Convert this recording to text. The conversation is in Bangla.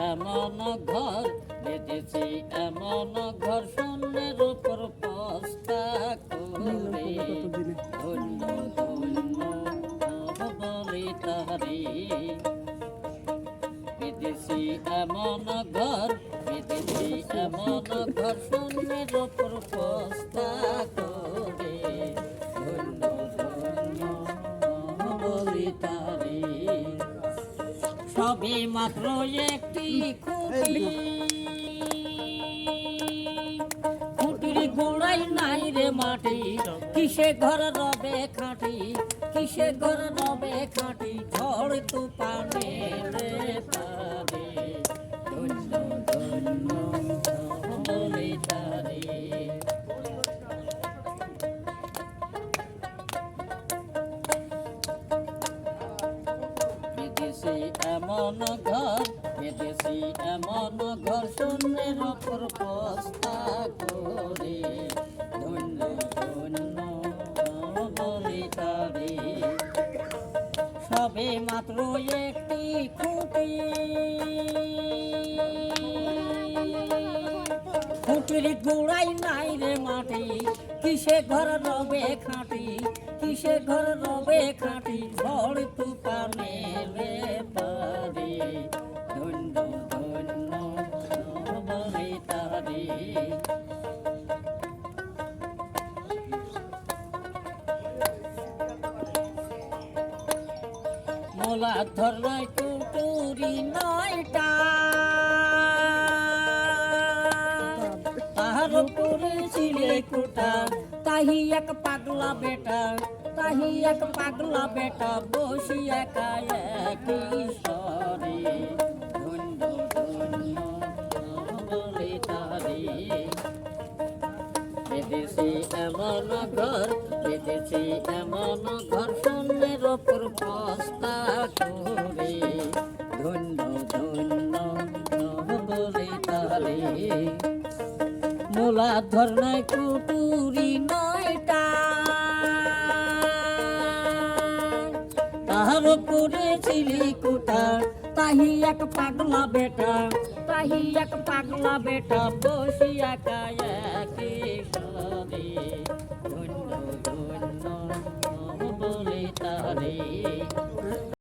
এমন ঘর বেঁধেছি এমন ঘর শূন্যের উপর পস্তা করে ধন্য ধন্য বলি তাহারি বেঁধেছি এমন ঘর বেঁধেছি এমন ঘর শূন্যের উপর পস্তা করে ধন্য ধন্য বলি তাহারি সবে মাত্র একটি খুঁটির গোড়াই নাই রে মাটি কিসে ঘর রবে খাঁটি কিসে ঘর রবে খাঁটি ঝড় তুফানে রে পারে ধন্য ধন্য বলে তারে বেঁধেছি এমন ঘর বেঁধেছি এমন ঘর শূন্যের ওপর পস্তা করে ধন্য ধন্য বলি তারে সবে মাত্র একটি খুঁটি খুঁটির গোড়াই নাই রে মাটি কিসে ঘর রবে খাঁটি কিসে ঘর রবে খাঁটি ঝড় তুফানে রে পারে ধন্য ধন্য বলে তারে মোলা ধরাই কুটুরি নয়টা তাহার উপরে ছিলে কুটা তাহি এক পাগলা বেটা তাহি এক পাগলা বেটা বসি একা একই স্বরে ধন্য ধন্য বলে তারে বেঁধেছি এমন ঘর বেঁধেছি এমন ঘর শূন্যের ওপর পস্তা করে ধন্য ধন্য বলে তারে মোলা ধরনায় কুটুরি নয়টা তাহার উপরে ছিলি কুটা তাহি এক পাগলা বেটা তাহি এক পাগলা বেটা বসি একা একই স্বরে ধন্য ধন্য বলে তারে